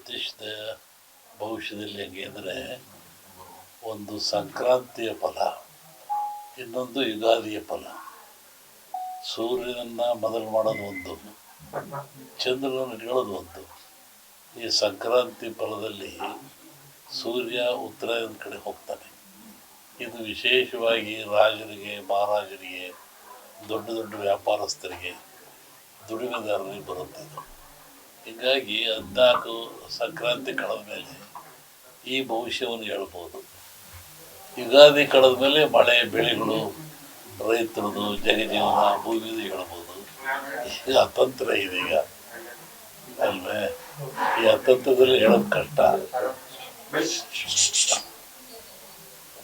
ಜ್ಯೋತಿಷ್ಯದ ಭವಿಷ್ಯದಲ್ಲಿ ಹೆಂಗೆ ಅಂದರೆ, ಒಂದು ಸಂಕ್ರಾಂತಿಯ ಫಲ, ಇನ್ನೊಂದು ಯುಗಾದಿಯ ಫಲ. ಸೂರ್ಯನನ್ನು ಮೊದಲು ಮಾಡೋದು ಒಂದು, ಚಂದ್ರನನ್ನು ಇಟ್ಕೊಳ್ಳೋದು ಒಂದು. ಈ ಸಂಕ್ರಾಂತಿ ಫಲದಲ್ಲಿ ಸೂರ್ಯ ಉತ್ತರಾಯಣದ ಕಡೆ ಹೋಗ್ತಾನೆ. ಇದು ವಿಶೇಷವಾಗಿ ರಾಜರಿಗೆ, ಮಹಾರಾಜರಿಗೆ, ದೊಡ್ಡ ದೊಡ್ಡ ವ್ಯಾಪಾರಸ್ಥರಿಗೆ, ದುಡಿಮೆದಾರರಿಗೆ ಬರುತ್ತೆ ಇದು. ಹೀಗಾಗಿ 14 ಸಂಕ್ರಾಂತಿ ಕಳೆದ ಮೇಲೆ ಈ ಭವಿಷ್ಯವನ್ನು ಹೇಳ್ಬೋದು. ಯುಗಾದಿ ಕಳೆದ ಮೇಲೆ ಮಳೆ, ಬೆಳೆಗಳು, ರೈತರದು, ಜಗಜೀವನ, ಭೂಮಿದು ಹೇಳ್ಬೋದು. ಈಗ ಅತಂತ್ರ ಇದೆ ಈಗ ಅಲ್ವೇ. ಈ ಅತಂತ್ರದಲ್ಲಿ ಹೇಳೋದು ಕಷ್ಟ.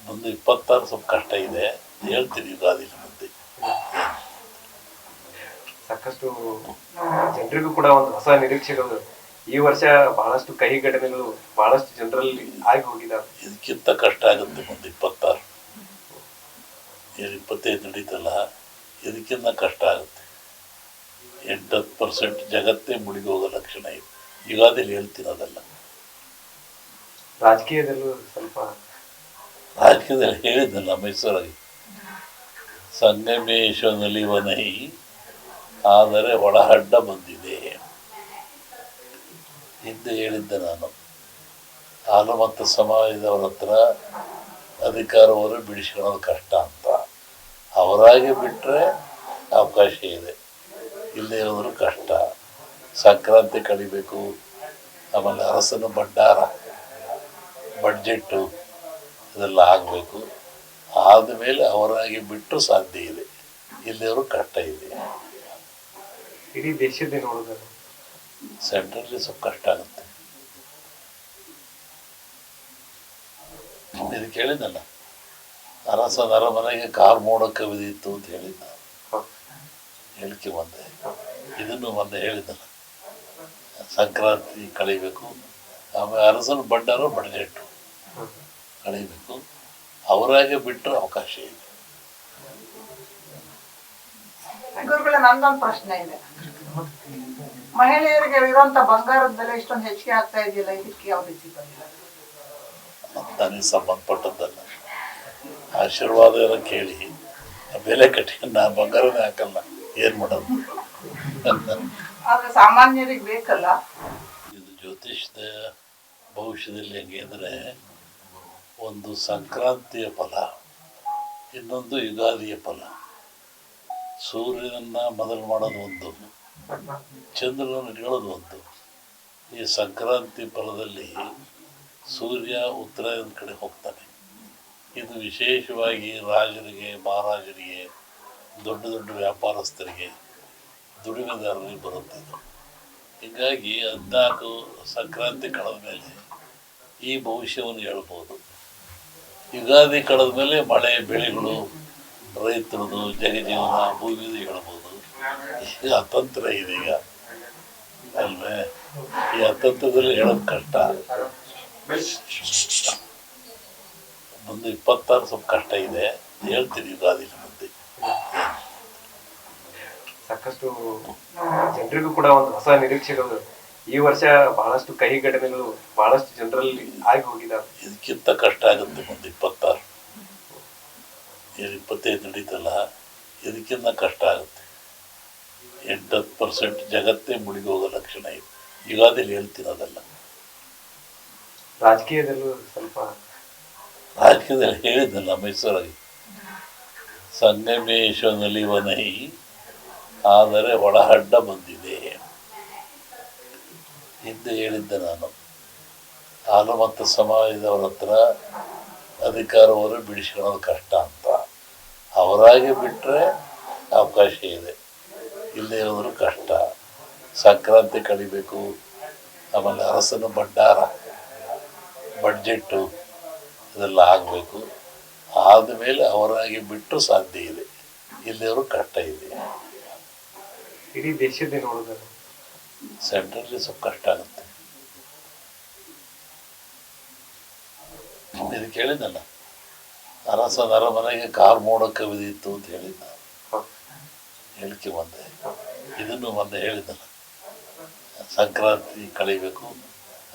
ಮುಂದೆ 26 ಸ್ವಲ್ಪ ಕಷ್ಟ ಇದೆ, ಹೇಳ್ತೀನಿ ಯುಗಾದಿ ಮುಂದೆ. ಸಾಕಷ್ಟು ಜನರಿಗೂ ಕೂಡ ಒಂದು ಹೊಸ ನಿರೀಕ್ಷೆಗಳು. ಈ ವರ್ಷ ಬಹಳಷ್ಟು ಕಹಿ ಘಟನೆಗಳು ಬಹಳಷ್ಟು ಜನರಲ್ಲಿ ಆಗಿ ಹೋಗಿದ್ದಾವೆ. ಇದಕ್ಕಿಂತ ಕಷ್ಟ ಆಗುತ್ತೆ ಮುಂದೆ 26. 25 ನಡೀತಲ್ಲ, ಇದಕ್ಕಿಂತ ಕಷ್ಟ ಆಗುತ್ತೆ. 8-10% ಜಗತ್ತೇ ಮುಳುಗಿ ಹೋಗೋ ಲಕ್ಷಣ ಇದೆ. ಯುಗಾದಿಲಿ ಹೇಳ್ತೀನಿ ಅದೆಲ್ಲ. ರಾಜಕೀಯದಲ್ಲೂ ಸ್ವಲ್ಪ ರಾಜಕೀಯದಲ್ಲಿ ಹೇಳಿದ್ನಲ್ಲ, ಮೈಸೂರಾಗಿ ಸಂಗಮೇಶ್ವರನಲ್ಲಿ ವನೈ ಆದರೆ ಒಳಹಡ್ಡ ಬಂದಿದೆ. ಹಿಂದೆ ಹೇಳಿದ್ದೆ ನಾನು, ಹಾಲು ಮತ್ತು ಸಮಾಜದವ್ರ ಹತ್ರ ಅಧಿಕಾರವನ್ನು ಬಿಡಿಸ್ಕೊಳ್ಳೋದು ಕಷ್ಟ ಅಂತ. ಅವರಾಗಿ ಬಿಟ್ಟರೆ ಅವಕಾಶ ಇದೆ, ಇಲ್ಲದೆ ಇರೋದ್ರು ಕಷ್ಟ. ಸಂಕ್ರಾಂತಿ ಕಳಿಬೇಕು, ಆಮೇಲೆ ಅರಸನ ಭಂಡಾರ, ಬಡ್ಜೆಟ್ಟು ಇದೆಲ್ಲ ಆಗಬೇಕು. ಆದಮೇಲೆ ಅವರಾಗಿ ಬಿಟ್ಟು ಸಾಧ್ಯ ಇದೆ, ಇಲ್ಲಿಯವರು ಕಷ್ಟ ಇದೆ. ಇಡೀ ದೇಶದ ನೋಡಿದ್ರೆ ಸೆಂಟ್ರಲ್ಲಿ ಸ್ವಲ್ಪ ಕಷ್ಟ ಆಗುತ್ತೆ. ಇದಕ್ಕೆ ಹೇಳಿದ್ನಲ್ಲ, ಅರಸನ ಅರಮನೆಗೆ ಕಾರ್ ಮೋಡ ಕವಿದಿತ್ತು ಅಂತ ಹೇಳಿದ್ದ, ಹೇಳಿಕೆ ಬಂದೆ. ಇದನ್ನು ಮೊನ್ನೆ ಹೇಳಿದ್ದಲ್ಲ, ಸಂಕ್ರಾಂತಿ ಕಳಿಬೇಕು, ಆಮೇಲೆ ಅರಸನ ಭಂಡಾರ, ಬಡ್ಜೆಟ್ಟು ಕಳಿಬೇಕು. ಅವರಾಗೆ ಬಿಟ್ಟರೆ ಅವಕಾಶ ಇದೆ. ಗುರುಗಳ, ನಂದೊಂದು ಪ್ರಶ್ನೆ ಇದೆ. ಮಹಿಳೆಯರಿಗೆ ಇರುವಂತ ಬಂಗಾರದ ಬೆಲೆ ಇಷ್ಟೊಂದು ಹೆಚ್ಚಿಗೆ ಆಗ್ತಾ ಇದೆಯಲ್ಲ, ಇದಕ್ಕೆ ಯಾವ ರೀತಿ ಬಂದಿಲ್ಲ? ನನಗೆ ಸಂಬಂಧಪಟ್ಟದ್ದಲ್ಲ. ಆಶೀರ್ವಾದ ಏನೋ ಕೇಳಿ ಬೆಲೆ ಕಟ್ಕೊಂಡು ನಾನು ಬಂಗಾರನೇ ಹಾಕಲ್ಲ, ಏನು ಮಾಡೋದು? ಆದ್ರೆ ಸಾಮಾನ್ಯರಿಗೆ ಬೇಕಲ್ಲ. ಇದು ಜ್ಯೋತಿಷ್ಯದ ಭವಿಷ್ಯದಲ್ಲಿ ಹೆಂಗೆ ಅಂದರೆ, ಒಂದು ಸಂಕ್ರಾಂತಿಯ ಫಲ, ಇನ್ನೊಂದು ಯುಗಾದಿಯ ಫಲ. ಸೂರ್ಯನನ್ನು ಮೊದಲು ಮಾಡೋದು ಒಂದು, ಚಂದ್ರನನ್ನು ಇಟ್ಕೊಳ್ಳೋದು ಒಂದು. ಈ ಸಂಕ್ರಾಂತಿ ಫಲದಲ್ಲಿ ಸೂರ್ಯ ಉತ್ತರಾಯಣದ ಕಡೆ ಹೋಗ್ತಾನೆ. ಇದು ವಿಶೇಷವಾಗಿ ರಾಜರಿಗೆ, ಮಹಾರಾಜರಿಗೆ, ದೊಡ್ಡ ದೊಡ್ಡ ವ್ಯಾಪಾರಸ್ಥರಿಗೆ, ದುಡಿಮೆದಾರರಿಗೆ ಬರುತ್ತೆ ಇದು. ಹೀಗಾಗಿ 14 ಸಂಕ್ರಾಂತಿ ಕಳೆದ ಮೇಲೆ ಈ ಭವಿಷ್ಯವನ್ನು ಹೇಳ್ಬೋದು. ಯುಗಾದಿ ಕಳೆದ ಮೇಲೆ ಮಳೆ, ಬೆಳೆಗಳು, ರೈತರದು, ಜಗಜೀವನ, ಭೂಮಿದು ಹೇಳ್ಬೋದು. ಈಗ ಅತಂತ್ರ ಇದೆ ಈಗ ಅಲ್ವೇ. ಈ ಅತಂತ್ರದಲ್ಲಿ ಹೇಳೋದು ಕಷ್ಟ. ಮುಂದೆ 26 ಸ್ವಲ್ಪ ಕಷ್ಟ ಇದೆ, ಹೇಳ್ತೀನಿ ಯುಗಾದಿ ಮುಂದೆ. ಸಾಕಷ್ಟು ಜನರಿಗೂ ಕೂಡ ಒಂದು ಹೊಸ ನಿರೀಕ್ಷೆಗಳು. ಈ ವರ್ಷ ಬಹಳಷ್ಟು ಕಹಿ ಘಟನೆಗಳು ಬಹಳಷ್ಟು ಜನರಲ್ಲಿ ಆಗಿ ಹೋಗಿದ್ದಾವೆ. ಇದಕ್ಕಿಂತ ಕಷ್ಟ ಆಗುತ್ತೆ ಮುಂದೆ 26. 25 ನಡೀತಲ್ಲ, ಇದಕ್ಕಿಂತ ಕಷ್ಟ ಆಗುತ್ತೆ. 8-10% ಜಗತ್ತೇ ಮುಳುಗಿ ಹೋಗೋ ಲಕ್ಷಣ ಇದೆ. ಯುಗಾದಿಲಿ ಹೇಳ್ತೀನಿ ಅದೆಲ್ಲ. ರಾಜಕೀಯದಲ್ಲೂ ಸ್ವಲ್ಪ ರಾಜಕೀಯದಲ್ಲಿ ಹೇಳಿದ್ನಲ್ಲ, ಮೈಸೂರಾಗಿ ಸಂಗಮೇಶ್ವರನಲ್ಲಿ ವನೈ ಆದರೆ ಒಳಹಡ್ಡ ಬಂದಿದೆ. ಹಿಂದೆ ಹೇಳಿದ್ದೆ ನಾನು, ಹಾಲು ಮತ್ತು ಸಮಾಜದವ್ರ ಹತ್ರ ಅಧಿಕಾರವನ್ನು ಬಿಡಿಸ್ಕೊಳ್ಳೋದು ಕಷ್ಟ ಅಂತ. ಅವರಾಗಿ ಬಿಟ್ಟರೆ ಅವಕಾಶ ಇದೆ, ಇಲ್ಲದೆ ಇರೋದ್ರು ಕಷ್ಟ. ಸಂಕ್ರಾಂತಿ ಕಳಿಬೇಕು, ಆಮೇಲೆ ಅರಸನ ಭಂಡಾರ, ಬಡ್ಜೆಟ್ಟು ಇದೆಲ್ಲ ಆಗಬೇಕು. ಆದಮೇಲೆ ಅವರಾಗಿ ಬಿಟ್ಟು ಸಾಧ್ಯ ಇದೆ, ಇಲ್ಲಿಯವರು ಕಷ್ಟ ಇದೆ. ಇಡೀ ದೇಶದ ನೋಡಿದ್ರೆ ಸೆಂಟ್ರಲ್ಲಿ ಸ್ವಲ್ಪ ಕಷ್ಟ ಆಗುತ್ತೆ. ಇದಕ್ಕೆ ಹೇಳಿದ್ನಲ್ಲ, ಅರಸನ ಅರಮನೆಗೆ ಕಾರ್ ಮೋಡ ಕವಿದಿತ್ತು ಅಂತ ಹೇಳಿದ್ದ, ಹೇಳಿಕೆ ಬಂದೆ. ಇದನ್ನು ಮೊನ್ನೆ ಹೇಳಿದ್ನಲ್ಲ, ಸಂಕ್ರಾಂತಿ ಕಳಿಬೇಕು,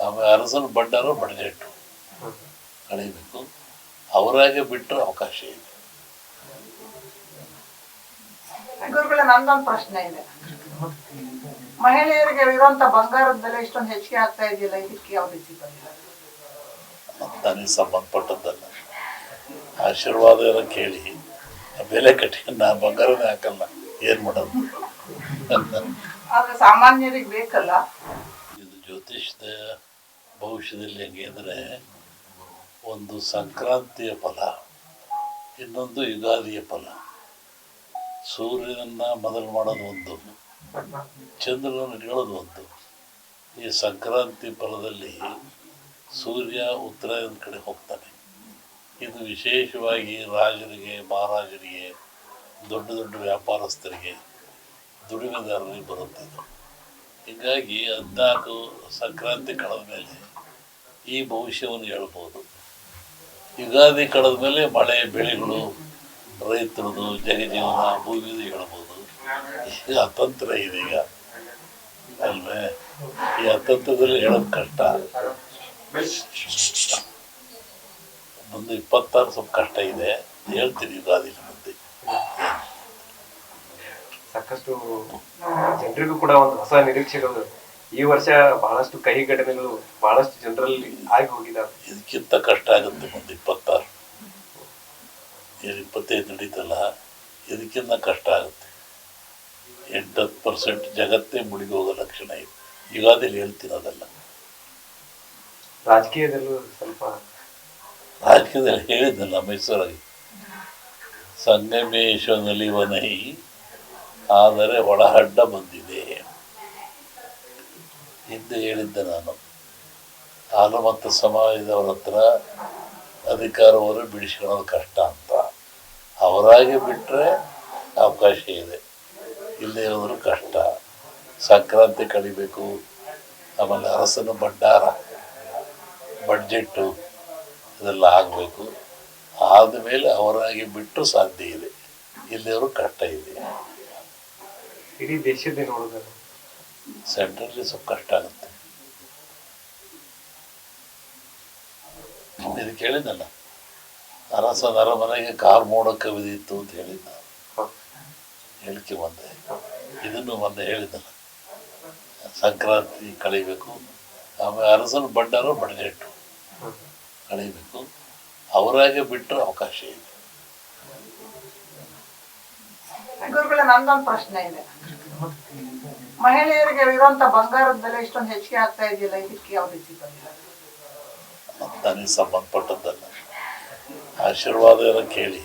ಆಮೇಲೆ ಅರಸನ ಬಂಡಾರ ಬಡ್ಜೆಟ್ಟು ಕಳಿಬೇಕು, ಅವರಾಗೆ ಬಿಟ್ಟರೆ ಅವಕಾಶ ಇದೆ. ಗುರುಗಳ ನಂದೊಂದು ಪ್ರಶ್ನೆ ಇದೆ. ಮಹಿಳೆಯರಿಗೆ ಇರುವಂತ ಬಂಗಾರದ ಬೆಲೆ ಇಷ್ಟೊಂದು ಹೆಚ್ಚಿಗೆ ಆಗ್ತಾ ಇದೆಯಲ್ಲ, ಇದಕ್ಕೆ ಯಾವ ರೀತಿ ಪರಿಹಾರ? ನನಗೆ ಸಂಬಂಧಪಟ್ಟದ್ದಲ್ಲ, ಆಶೀರ್ವಾದ ಏನೋ ಕೇಳಿ ಬೆಲೆ ಕಟ್ಟಿ ನಾನು ಬಂಗಾರನೇ ಹಾಕಲ್ಲ, ಏನು ಮಾಡೋದು? ಆದ್ರೆ ಸಾಮಾನ್ಯರಿಗೆ ಬೇಕಲ್ಲ. ಇದು ಜ್ಯೋತಿಷ್ಯದ ಭವಿಷ್ಯದಲ್ಲಿ ಹೆಂಗೆ ಅಂದರೆ, ಒಂದು ಸಂಕ್ರಾಂತಿಯ ಫಲ, ಇನ್ನೊಂದು ಯುಗಾದಿಯ ಫಲ. ಸೂರ್ಯನನ್ನು ಮೊದಲು ಮಾಡೋದು ಒಂದು, ಚಂದ್ರನನ್ನು ಇಟ್ಕೊಳ್ಳೋದು ಒಂದು. ಈ ಸಂಕ್ರಾಂತಿ ಫಲದಲ್ಲಿ ಸೂರ್ಯ ಉತ್ತರಾಯಣದ ಕಡೆ ಹೋಗ್ತಾನೆ. ಇದು ವಿಶೇಷವಾಗಿ ರಾಜರಿಗೆ, ಮಹಾರಾಜರಿಗೆ, ದೊಡ್ಡ ದೊಡ್ಡ ವ್ಯಾಪಾರಸ್ಥರಿಗೆ, ದುಡಿಮೆದಾರರಿಗೆ ಬರುತ್ತೆ ಇದು. ಹೀಗಾಗಿ 14 ಸಂಕ್ರಾಂತಿ ಕಳೆದ ಮೇಲೆ ಈ ಭವಿಷ್ಯವನ್ನು ಹೇಳ್ಬೋದು. ಯುಗಾದಿ ಕಳೆದ ಮೇಲೆ ಮಳೆ, ಬೆಳೆಗಳು, ರೈತರದು, ಜಗಜೀವನ, ಭೂಮಿದು ಹೇಳ್ಬೋದು. ಈಗ ಅತಂತ್ರ ಇದೆ ಈಗ ಅಲ್ವೇ? ಈ ಅತಂತ್ರದಲ್ಲಿ ಹೇಳೋದು ಕಷ್ಟ. ಒಂದು 26 ಸ್ವಲ್ಪ ಕಷ್ಟ ಇದೆ, ಹೇಳ್ತೀನಿ ಯುಗಾದಿ ಮುಂದೆ. ಸಾಕಷ್ಟು ಜನರಿಗೂ ಕೂಡ ಒಂದು ಹೊಸ ನಿರೀಕ್ಷೆಗಳು ಈ ವರ್ಷ ಬಹಳಷ್ಟು ಕಹಿ ಘಟನೆಗಳು ಬಹಳಷ್ಟು ಜನರಲ್ಲಿ ಆಗಿ ಹೋಗಿದ್ದಾವೆ. ಇದಕ್ಕಿಂತ ಕಷ್ಟ ಆಗುತ್ತೆ ಮುಂದೆ 26. 25 ನಡೀತಲ್ಲ, ಇದಕ್ಕಿಂತ ಕಷ್ಟ ಆಗುತ್ತೆ. 8-10% ಜಗತ್ತೇ ಮುಳುಗಿ ಹೋಗೋ ಲಕ್ಷಣ ಇದೆ. ಯುಗಾದಿಲಿ ಹೇಳ್ತೀನಿ ಅದೆಲ್ಲ. ರಾಜಕೀಯದಲ್ಲೂ ಸ್ವಲ್ಪ ರಾಜಕೀಯದಲ್ಲಿ ಹೇಳಿದ್ದಲ್ಲ, ಮೈಸೂರಾಗಿ ಸಂಗಮೇಶ್ವರನಲ್ಲಿ ವನೈ ಆದರೆ ಒಳಹಡ್ಡ ಬಂದಿದೆ ಹಿಂದೆ ಹೇಳಿದ್ದೆ ನಾನು. ಹಾಲು ಮತ್ತು ಸಮಾಜದವ್ರ ಹತ್ರ ಅಧಿಕಾರವನ್ನು ಬಿಡಿಸ್ಕೊಳ್ಳೋದು ಕಷ್ಟ ಅಂತ. ಅವರಾಗಿ ಬಿಟ್ಟರೆ ಅವಕಾಶ ಇದೆ, ಇಲ್ಲೇ ಹೋದರೂ ಕಷ್ಟ. ಸಂಕ್ರಾಂತಿ ಕಳಿಬೇಕು, ಆಮೇಲೆ ಅರಸನ ಭಂಡಾರ, ಬಡ್ಜೆಟ್ಟು ಇದೆಲ್ಲ ಆಗಬೇಕು. ಆದಮೇಲೆ ಅವರಾಗಿ ಬಿಟ್ಟು ಸಾಧ್ಯ ಇದೆ, ಇಲ್ಲಿಯವರು ಕಷ್ಟ ಇದೆ. ಇಡೀ ದೇಶದ ನೋಡಿದ್ರೆ ಸೆಂಟ್ರಲ್ಲಿ ಸ್ವಲ್ಪ ಕಷ್ಟ ಆಗುತ್ತೆ. ಇದು ಕೇಳಿದ್ದಲ್ಲ, ಅರಸನ ಅರಮನೆಗೆ ಕಾರ್ ಮೋಡ ಕವಿದಿತ್ತು ಅಂತ ಹೇಳಿದ್ದ, ಹೇಳಿಕೆ ಬಂದೆ. ಇದನ್ನು ಮೊನ್ನೆ ಹೇಳಿದ್ದಲ್ಲ, ಸಂಕ್ರಾಂತಿ ಕಳಿಬೇಕು, ಆಮೇಲೆ ಅರಸನ ಬಂಡಾರ ಬಡ್ಜೆಟ್ಟು ಕಳಿಬೇಕು, ಅವರಾಗೆ ಬಿಟ್ಟರೆ ಅವಕಾಶ ಇದೆ. ಗುರುಗಳ ನಂದೊಂದು ಪ್ರಶ್ನೆ ಇದೆ. ಮಹಿಳೆಯರಿಗೆ ಇರುವಂತ ಬಂಗಾರದ ಬೆಲೆ ಇಷ್ಟೊಂದು ಹೆಚ್ಚಿಗೆ ಆಗ್ತಾ ಇದೆಯಲ್ಲ, ಇದಕ್ಕೆ ಯಾವ ರೀತಿ ಪರಿಹಾರ? ನನಗೆ ಸಂಬಂಧಪಟ್ಟದ್ದಲ್ಲ, ಆಶೀರ್ವಾದ ಏನೋ ಕೇಳಿ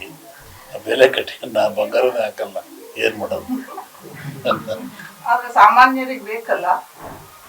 ಬೆಲೆ ಕಟ್ಟಿ ನಾನು ಬಂಗಾರನೇ ಹಾಕಲ್ಲ, ಏನು ಮಾಡೋದು? ಆದ್ರೆ ಸಾಮಾನ್ಯರಿಗೆ ಬೇಕಲ್ಲ.